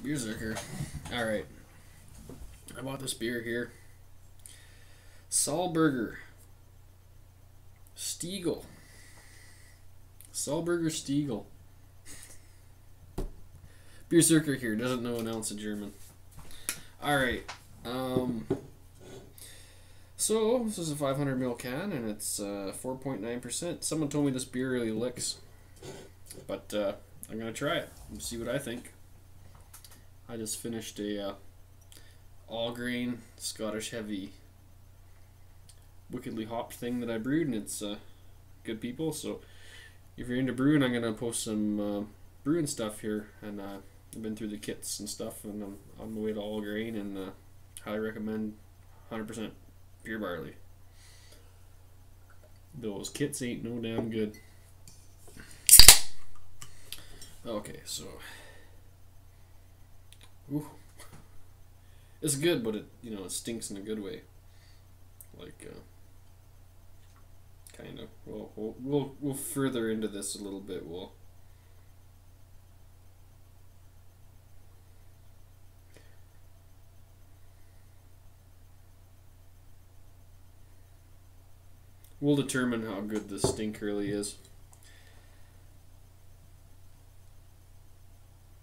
Beerzerker. Alright. I bought this beer here. Salenburger. Stiegl. Salenburger Stiegl. Beerzerker here. Doesn't know an ounce of German. Alright. So, this is a 500ml can, and it's 4.9%. Someone told me this beer really licks. But I'm going to try it and see what I think. I just finished a all-grain Scottish heavy wickedly hopped thing that I brewed, and it's good people. So if you're into brewing, I'm going to post some brewing stuff here, and I've been through the kits and stuff, and I'm on my way to all grain, and highly recommend 100% pure barley. Those kits ain't no damn good. Okay, so ooh. It's good, but it it stinks in a good way. Like kind of. We'll further into this a little bit. We'll determine how good this stink really is.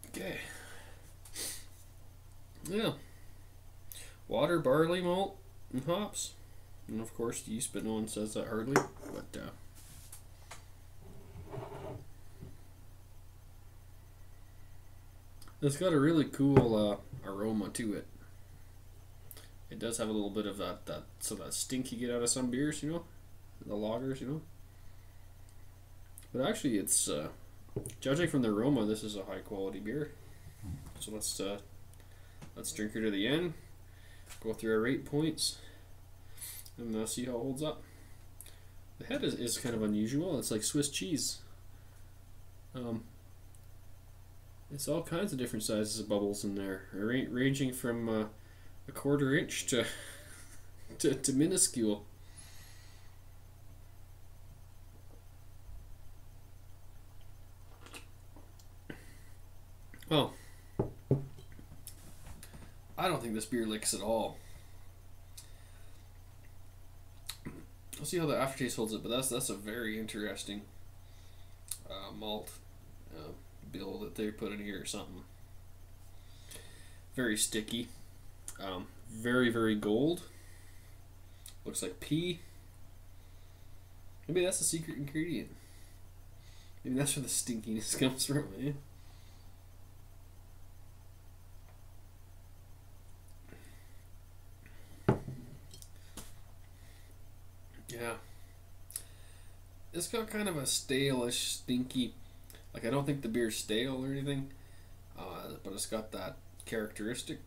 Okay. Yeah. Water, barley, malt, and hops. And of course yeast, but no one says that hardly. But it's got a really cool aroma to it. It does have a little bit of that stink you get out of some beers, the lagers, But actually it's judging from the aroma, this is a high quality beer. So let's drink her to the end, go through our rate points, and see how it holds up. The head is kind of unusual. It's like Swiss cheese. It's all kinds of different sizes of bubbles in there, ranging from a 1/4 inch to minuscule. Oh, I don't think this beer licks at all. We'll see how the aftertaste holds it, but that's a very interesting malt bill that they put in here or something. Very sticky, very, very gold. Looks like pea. Maybe that's the secret ingredient. Maybe that's where the stinkiness comes from, eh? Yeah. It's got kind of a stale-ish, stinky, like I don't think the beer's stale or anything, but it's got that characteristic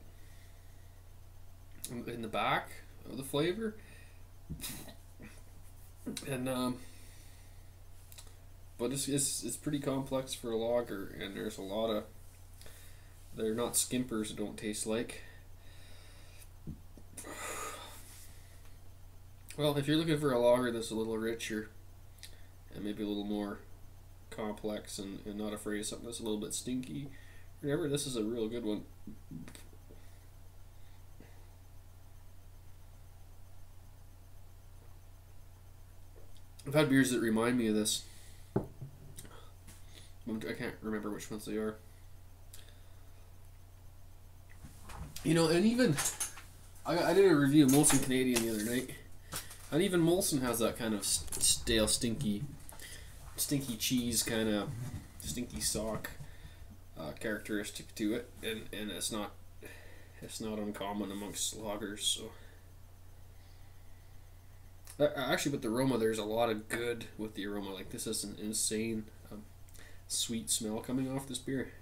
in the back of the flavor. And but it's pretty complex for a lager, and there's a lot of, they're not skimpers, it don't taste like. Well, if you're looking for a lager that's a little richer and maybe a little more complex and not afraid of something that's a little bit stinky, whatever, this is a real good one. I've had beers that remind me of this. I can't remember which ones they are. And even I did a review of Molson Canadian the other night. And even Molson has that kind of stale, stinky cheese, kind of stinky sock characteristic to it, and it's not uncommon amongst lagers. So actually, with the aroma, there's a lot of good with the aroma. Like, this is an insane sweet smell coming off this beer.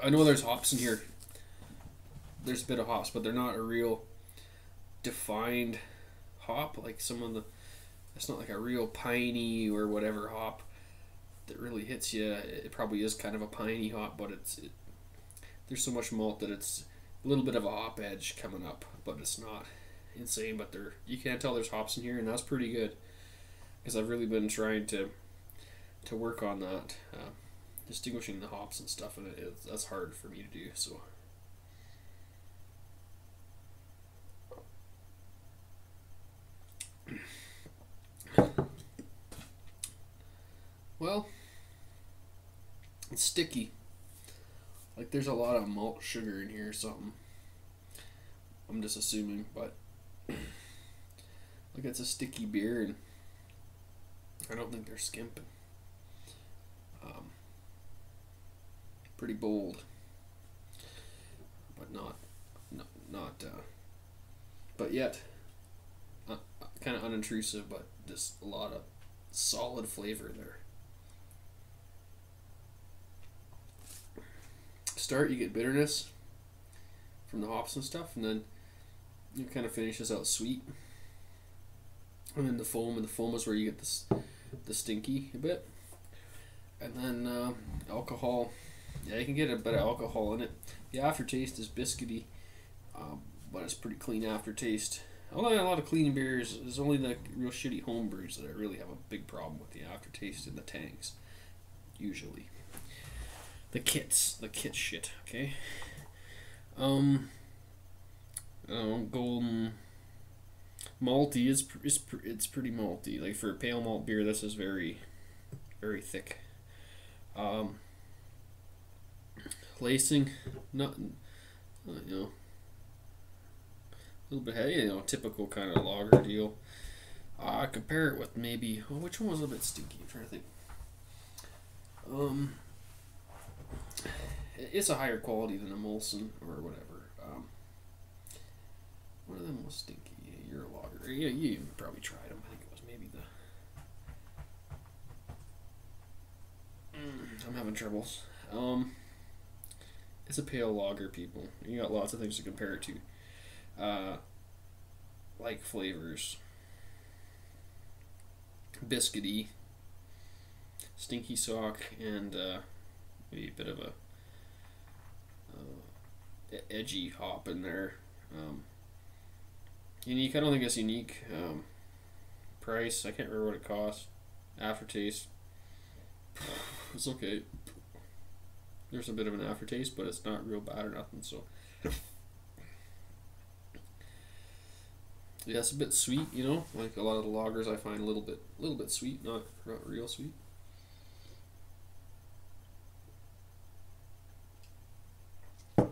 I know there's hops in here. There's a bit of hops, but they're not a real defined hop like some of the. It's not like a real piney or whatever hop that really hits you. It probably is kind of a piney hop, but there's so much malt that it's a little bit of a hop edge coming up, but it's not insane. But you can't tell there's hops in here, and that's pretty good. because I've really been trying to work on that, distinguishing the hops and stuff, and that's hard for me to do. So. Well, it's sticky. Like there's a lot of malt sugar in here or something. I'm just assuming, but look, it's a sticky beer, and I don't think they're skimping. Pretty bold, but not, but yet kind of unintrusive, but just a lot of solid flavor there. Start, you get bitterness from the hops and stuff, and then it kind of finishes out sweet, and then the foam is where you get the stinky a bit, and then alcohol. Yeah, you can get a bit of alcohol in it. The aftertaste is biscuity, but it's pretty clean aftertaste. Although a lot of clean beers, there's only the real shitty home brews that really have a big problem with the aftertaste in the tanks, usually. The kit shit, okay? Golden malty is it's pretty malty. Like for a pale malt beer, this is very, very thick. Lacing, not a little bit heavy, typical kind of lager deal. Compare it with maybe, which one was a little bit stinky? I'm trying to think. It's a higher quality than a Molson or whatever. One of them was stinky. You're a lager. Yeah, you probably tried them. I think it was maybe the. I'm having troubles. It's a pale lager, people. You got lots of things to compare it to. Like flavors. Biscuity. Stinky sock, and maybe a bit of a edgy hop in there. Unique, I don't think it's unique. Price, I can't remember what it costs. Aftertaste, it's okay. There's a bit of an aftertaste, but it's not real bad or nothing. So yeah, it's a bit sweet, like a lot of the lagers I find a little bit sweet, not real sweet.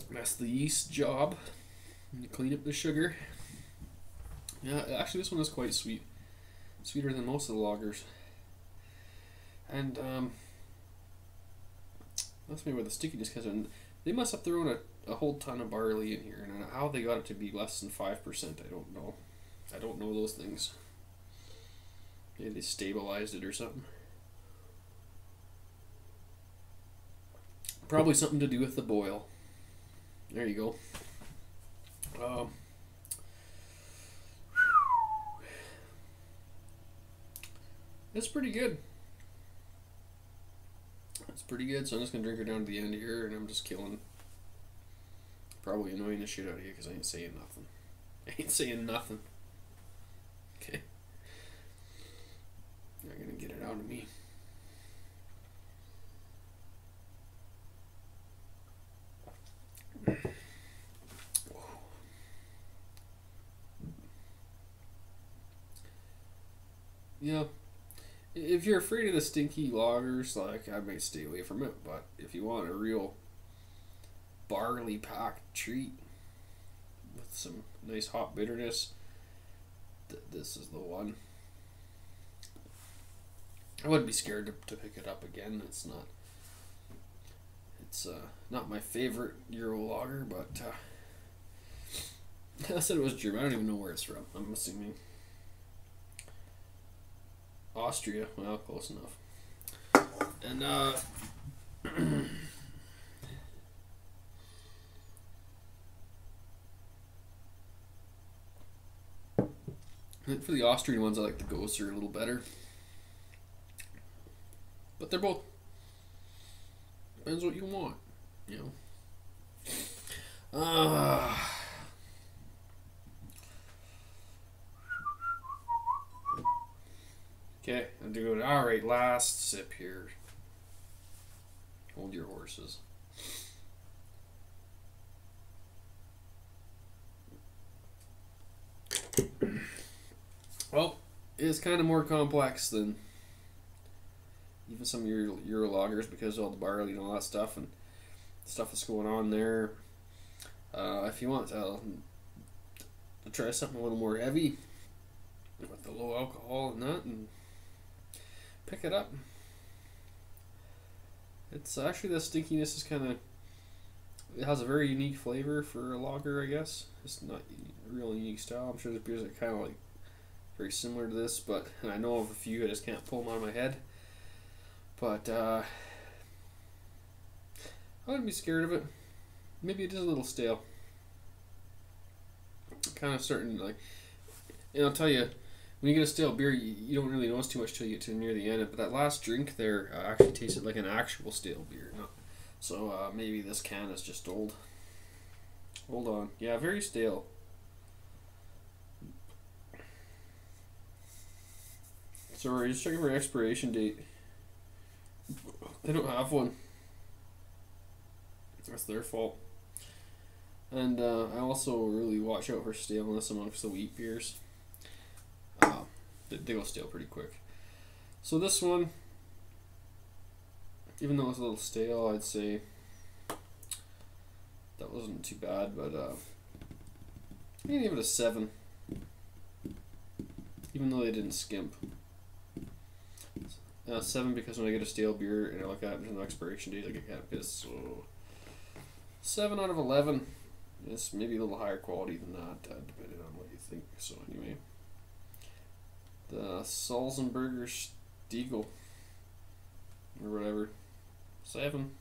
That's the yeast job. You clean up the sugar. Yeah, actually this one is quite sweet. Sweeter than most of the lagers. And that's maybe where the stickiness comes in. They must have thrown a whole ton of barley in here, and how they got it to be less than 5%, I don't know. I don't know those things. Maybe they stabilized it or something. Probably something to do with the boil. There you go. It's pretty good. It's pretty good, so I'm just going to drink her down to the end here, and I'm just killing. Probably annoying the shit out of you because I ain't saying nothing. I ain't saying nothing. Okay. You're going to get it out of me. Yeah. If you're afraid of the stinky lagers, like, I might stay away from it, but if you want a real barley packed treat with some nice hop bitterness, this is the one. I wouldn't be scared to pick it up again. It's not my favorite Euro lager, but I said it was German. I don't even know where it's from. I'm assuming Austria. Well, close enough. And I think for the Austrian ones, I like the Ghosts are a little better. But they're both, depends what you want, Okay, I'm doing alright. Last sip here. Hold your horses. Well, it's kind of more complex than even some of your lagers because of all the barley and all that stuff and stuff that's going on there. If you want to try something a little more heavy with the low alcohol and that, and pick it up. It's actually, the stinkiness is kind of, it has a very unique flavor for a lager, I guess. It's not a real unique style. I'm sure there's beers that kind of like very similar to this, but and I know of a few. I just can't pull them out of my head. But I wouldn't be scared of it. Maybe it is a little stale. Kind of starting like, and I'll tell you, when you get a stale beer, you don't really notice too much till you get to near the end. But that last drink there actually tasted like an actual stale beer. No. So maybe this can is just old. Hold on. Yeah, very stale. So we're just checking for expiration date. They don't have one. That's their fault. And I also really watch out for staleness amongst the wheat beers. They go stale pretty quick. So this one, even though it's a little stale, I'd say that wasn't too bad, but I'm gonna give it a 7. Even though they didn't skimp. 7 because when I get a stale beer and I look at it, there's no expiration date, I get kind of pissed. So 7 out of 11. It's maybe a little higher quality than that, depending on what you think. So anyway, the Salenburger Stiegl or whatever, 7.